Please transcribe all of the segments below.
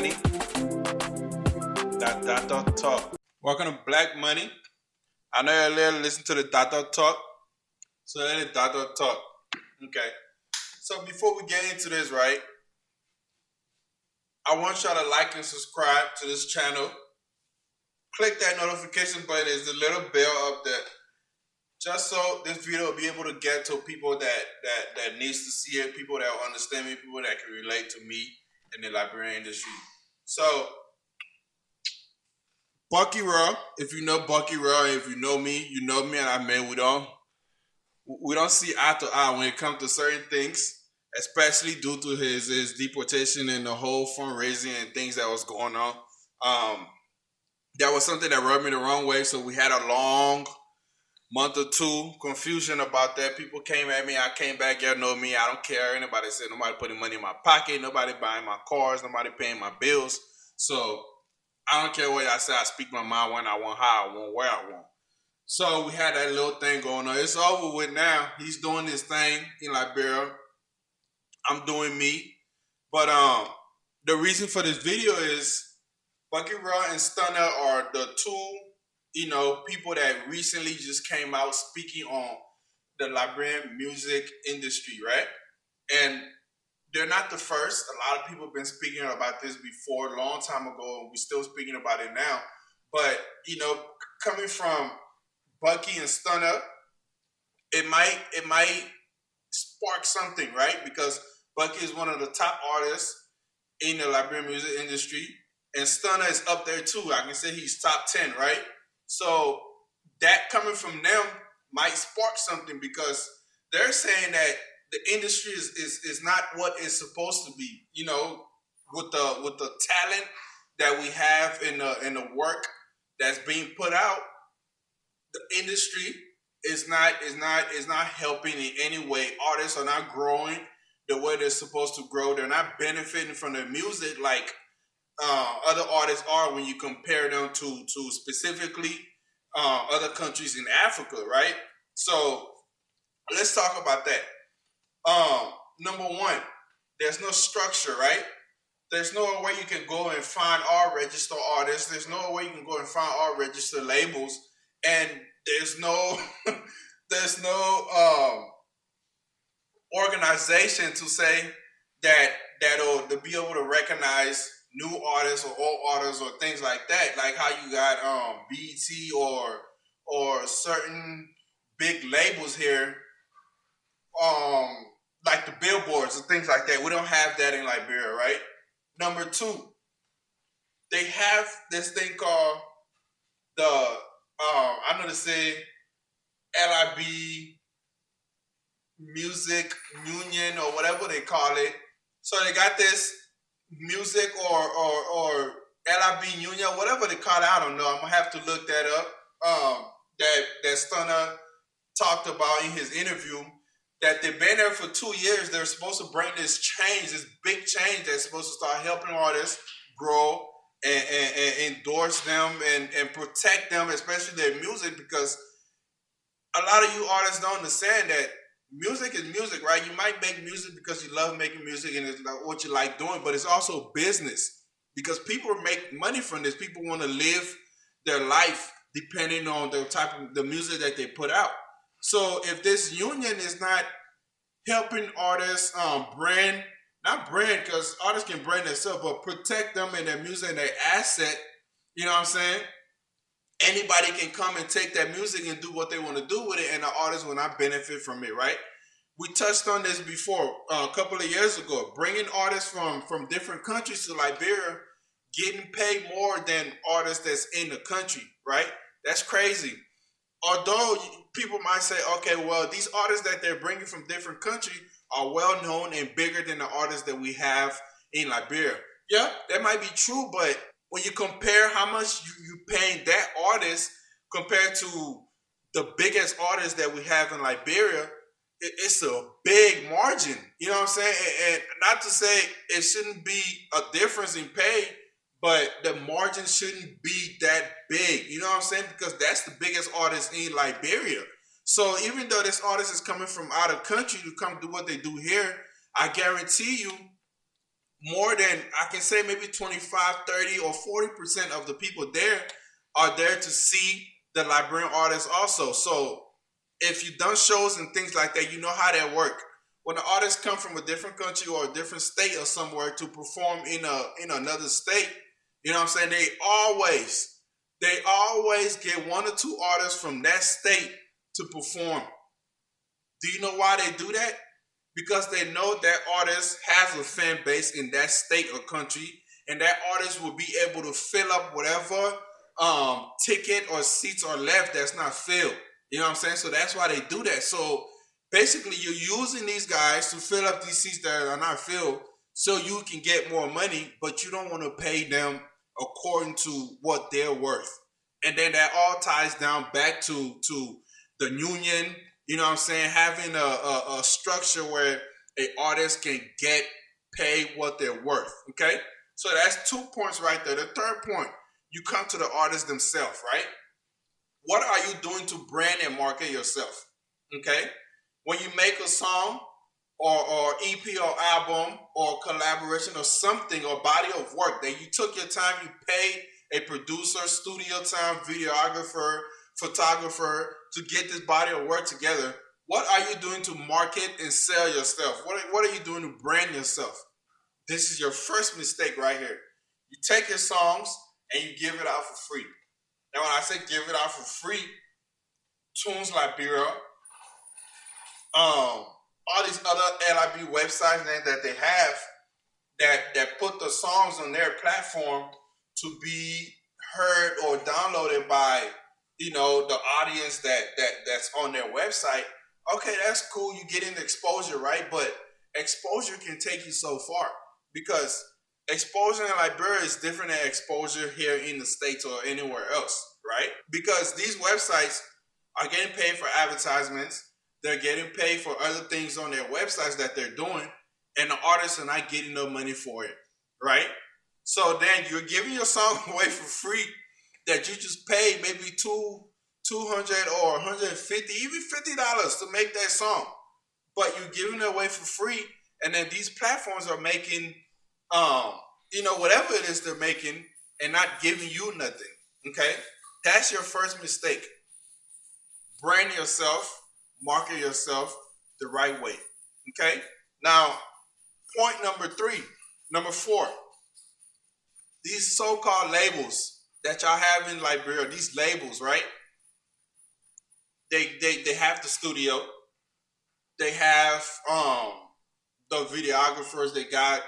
Money. Dot talk. Welcome to Black Money. I know you're there to listen to the dot talk. So let it dot talk. Okay. So before we get into this, right? I want y'all to like and subscribe to this channel. Click that notification button. There's a little bell up there. Just so this video will be able to get to people that needs to see it, people that will understand me, people that can relate to me in the Liberian industry. So, Buckyraw, if you know Buckyraw, if you know me, and I mean we don't see eye to eye when it comes to certain things, especially due to his deportation and the whole fundraising and things that was going on. That was something that rubbed me the wrong way. So we had a long month or two confusion about that. People came at me. I came back. Y'all know me. I don't care. Anybody said nobody putting money in my pocket. Nobody buying my cars. Nobody paying my bills. So I don't care what y'all say. I speak my mind when I want, how I want, where I want. So we had that little thing going on. It's over with now. He's doing his thing in Liberia. I'm doing me. But the reason for this video is Buckyraw and Stunna are the two, people that recently just came out speaking on the Liberian music industry, right? And they're not the first. A lot of people have been speaking about this before, a long time ago, and we're still speaking about it now. But, coming from Bucky and Stunna, it might spark something, right? Because Bucky is one of the top artists in the Liberian music industry, and Stunna is up there too. I can say he's top 10, right? So that coming from them might spark something, because they're saying that the industry is not what it's supposed to be. With the talent that we have in the work that's being put out, the industry is not helping in any way. Artists are not growing the way they're supposed to grow. They're not benefiting from the music like other artists are when you compare them to specifically other countries in Africa, right? So let's talk about that. Number one, there's no structure, right? There's no way you can go and find all registered artists. There's no way you can go and find all registered labels, and there's no organization to say that'll to be able to recognize new artists or old artists or things like that, like how you got BET or certain big labels here, like the billboards and things like that. We don't have that in Liberia, right? Number two, they have this thing called the I'm gonna say LIB Music Union or whatever they call it. So they got this music or LIB Union, whatever they call it. I don't know. I'm gonna have to look that up. That Stunna talked about in his interview, that they've been there for 2 years. They're supposed to bring this change, this big change that's supposed to start helping artists grow and endorse them and protect them, especially their music, because a lot of you artists don't understand that music is music, right? You might make music because you love making music and it's what you like doing, but it's also business, because people make money from this. People want to live their life depending on the type of the music that they put out. So if this union is not helping artists not brand, because artists can brand themselves, but protect them and their music and their asset, you know what I'm saying? Anybody can come and take that music and do what they want to do with it, and the artists will not benefit from it, right? We touched on this before a couple of years ago, bringing artists from different countries to Liberia, getting paid more than artists that's in the country, right? That's crazy. Although people might say, okay, well, these artists that they're bringing from different countries are well known and bigger than the artists that we have in Liberia. Yeah, that might be true, but when you compare how much you paying that artist compared to the biggest artists that we have in Liberia, it's a big margin. You know what I'm saying? And not to say it shouldn't be a difference in pay, but the margin shouldn't be that big. You know what I'm saying? Because that's the biggest artist in Liberia. So even though this artist is coming from out of country to come do what they do here, I guarantee you more than, I can say, maybe 25, 30, or 40% of the people there are there to see the Liberian artists also. So if you've done shows and things like that, you know how that work. When the artists come from a different country or a different state or somewhere to perform in another state, you know what I'm saying? They always get one or two artists from that state to perform. Do you know why they do that? Because they know that artist has a fan base in that state or country, and that artist will be able to fill up whatever ticket or seats are left that's not filled. You know what I'm saying? So that's why they do that. So basically, you're using these guys to fill up these seats that are not filled, so you can get more money, but you don't want to pay them according to what they're worth. And then that all ties down back to the union. You know what I'm saying? Having a structure where a artist can get paid what they're worth. Okay, so that's 2 points right there. The third point, you come to the artist themselves, right? What are you doing to brand and market yourself? Okay, when you make a song or EP or album or collaboration or something or body of work that you took your time, you paid a producer, studio time, videographer, photographer to get this body of work together. What are you doing to market and sell yourself? What are you doing to brand yourself? This is your first mistake right here. You take your songs and you give it out for free. Now, when I say give it out for free, Tunes like Buckyraw, all these other LIB websites that they have that put the songs on their platform to be heard or downloaded by the audience that's on their website. Okay, that's cool. You get into exposure, right? But exposure can take you so far because exposure in Liberia is different than exposure here in the States or anywhere else, right? Because these websites are getting paid for advertisements. They're getting paid for other things on their websites that they're doing, and the artists are not getting no money for it, right? So then you're giving your song away for free that you just paid maybe 200 or 150, even $50 to make that song, but you're giving it away for free, and then these platforms are making, whatever it is they're making, and not giving you nothing. Okay, that's your first mistake. Brand yourself, market yourself the right way. Okay, now point number four. These so-called labels that y'all have in Liberia, these labels, right? They have the studio, they have the videographers, they got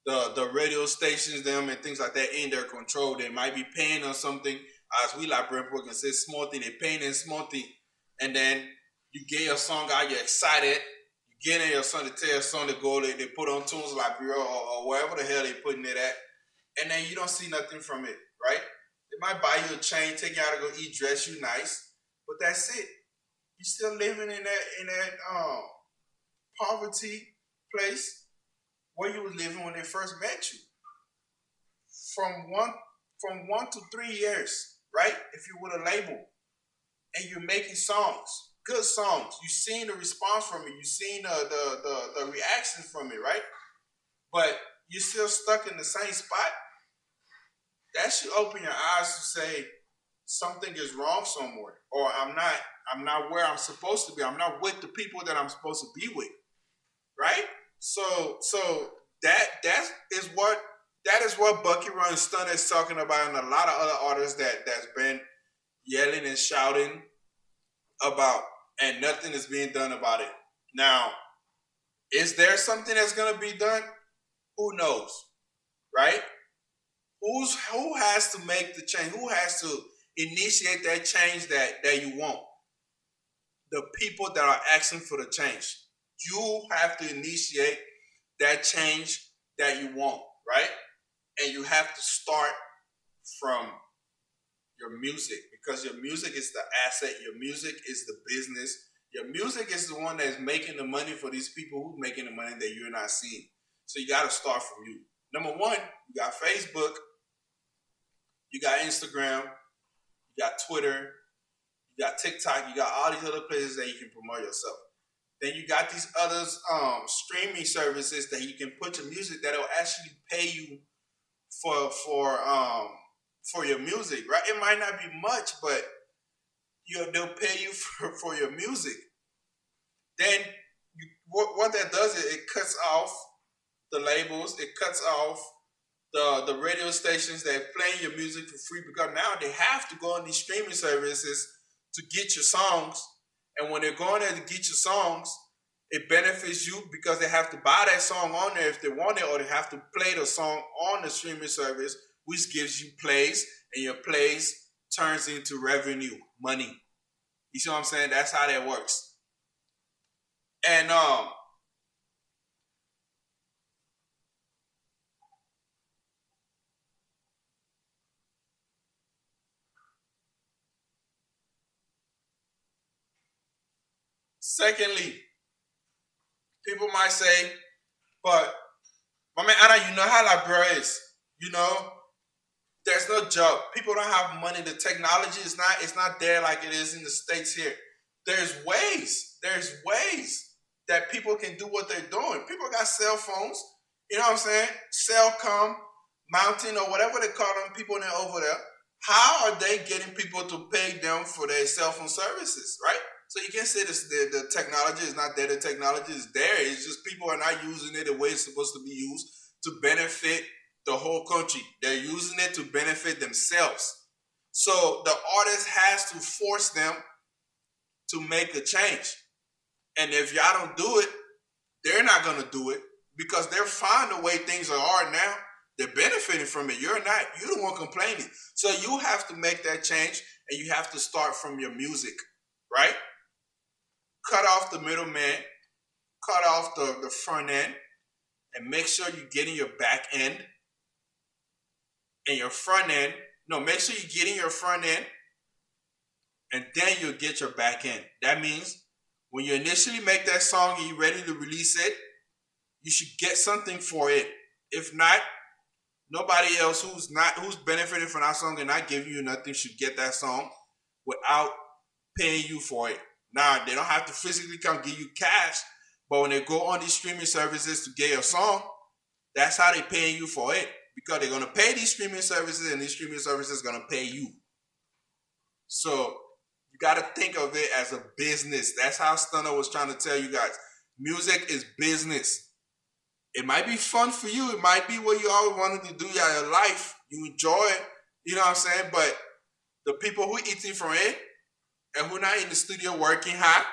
the radio stations, them and things like that in their control. They might be paying on something, as we Liberian people can say small thing, they paying in small thing, and then you get your song out, you're excited, you get in your song, to tell your song to go, they put on Tunes like Buckyraw or wherever the hell they putting it at, and then you don't see nothing from it, right? They might buy you a chain, take you out to go eat, dress you nice, but that's it. You're still living in that poverty place where you was living when they first met you. From 1 to 3 years, right? If you with a label and you're making songs, good songs, you seen the response from it, you seen the reactions from it, right? But you're still stuck in the same spot. That should open your eyes to say something is wrong somewhere, or I'm not where I'm supposed to be. I'm not with the people that I'm supposed to be with, right? So that is what Buckyraw and Stunna is talking about, and a lot of other artists that's been yelling and shouting about, and nothing is being done about it. Now, is there something that's gonna be done? Who knows, right? Who has to make the change? Who has to initiate that change that you want? The people that are asking for the change. You have to initiate that change that you want, right? And you have to start from your music, because your music is the asset. Your music is the business. Your music is the one that's making the money for these people who's making the money that you're not seeing. So you got to start from you. Number one, you got Facebook, you got Instagram, you got Twitter, you got TikTok, you got all these other places that you can promote yourself. Then you got these other streaming services that you can put your music that'll actually pay you for for your music, right? It might not be much, but they'll pay you for your music. Then what that does is it cuts off the labels, it cuts off the radio stations that play your music for free because now they have to go on these streaming services to get your songs. And when they're going there to get your songs, it benefits you because they have to buy that song on there if they want it, or they have to play the song on the streaming service, which gives you plays, and your plays turns into revenue, money. You see what I'm saying? That's how that works. And secondly, people might say, but my man Anna, you know how Liberia is. You know, there's no job. People don't have money. The technology is not it's not there like it is in the States here. There's ways. There's ways that people can do what they're doing. People got cell phones, you know what I'm saying? Cellcom, mountain, or whatever they call them, people that over there. How are they getting people to pay them for their cell phone services, right? So you can't say this, the technology is not there. The technology is there. It's just people are not using it the way it's supposed to be used to benefit the whole country. They're using it to benefit themselves. So the artist has to force them to make a change. And if y'all don't do it, they're not going to do it because they're fine the way things are now. They're benefiting from it. You're not. You're the one complaining. So you have to make that change, and you have to start from your music, right? Cut off the middleman, cut off the front end, and make sure you're getting your back end and your front end. No, make sure you're getting your front end, and then you'll get your back end. That means when you initially make that song and you're ready to release it, you should get something for it. If not, nobody else who's benefiting from that song and not giving you nothing should get that song without paying you for it. Now, they don't have to physically come give you cash, but when they go on these streaming services to get your song, that's how they're paying you for it. Because they're going to pay these streaming services, and these streaming services are going to pay you. So you got to think of it as a business. That's how Stunna was trying to tell you guys. Music is business. It might be fun for you. It might be what you always wanted to do in your life. You enjoy it. You know what I'm saying? But the people who eating from it and who not in the studio working hard,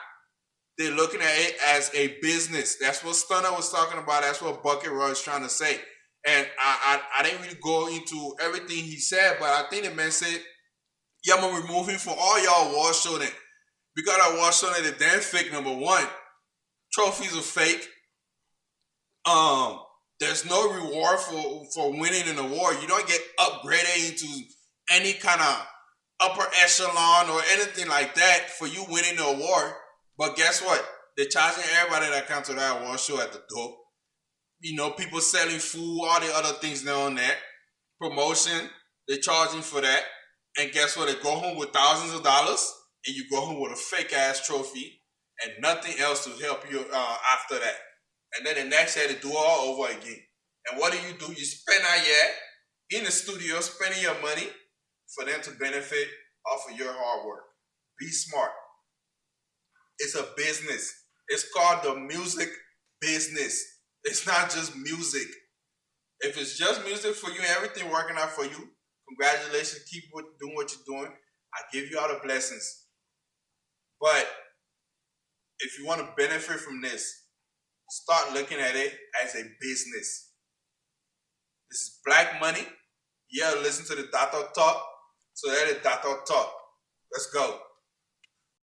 they're looking at it as a business. That's what Stunna was talking about. That's what Buckyraw is trying to say. And I didn't really go into everything he said, but I think the man said, yeah, I'm going to remove him from all y'all award show then. Because our award show that they're damn fake, number one. Trophies are fake. There's no reward for winning an award. You don't get upgraded into any kind of upper echelon or anything like that for you winning the award. But guess what? They're charging everybody that comes to that award show at the door. You know, people selling food, all the other things down there. Promotion, they're charging for that. And guess what? They go home with thousands of dollars, and you go home with a fake ass trophy and nothing else to help you after that. And then the next year they do it all over again. And what do? You spend out here in the studio spending your money for them to benefit off of your hard work. Be smart. It's a business. It's called the music business. It's not just music. If it's just music for you and everything working out for you, congratulations. Keep doing what you're doing. I give you all the blessings. But if you want to benefit from this, start looking at it as a business. This is black money. Yeah, listen to the Dato talk. So that is Dato talk. Let's go.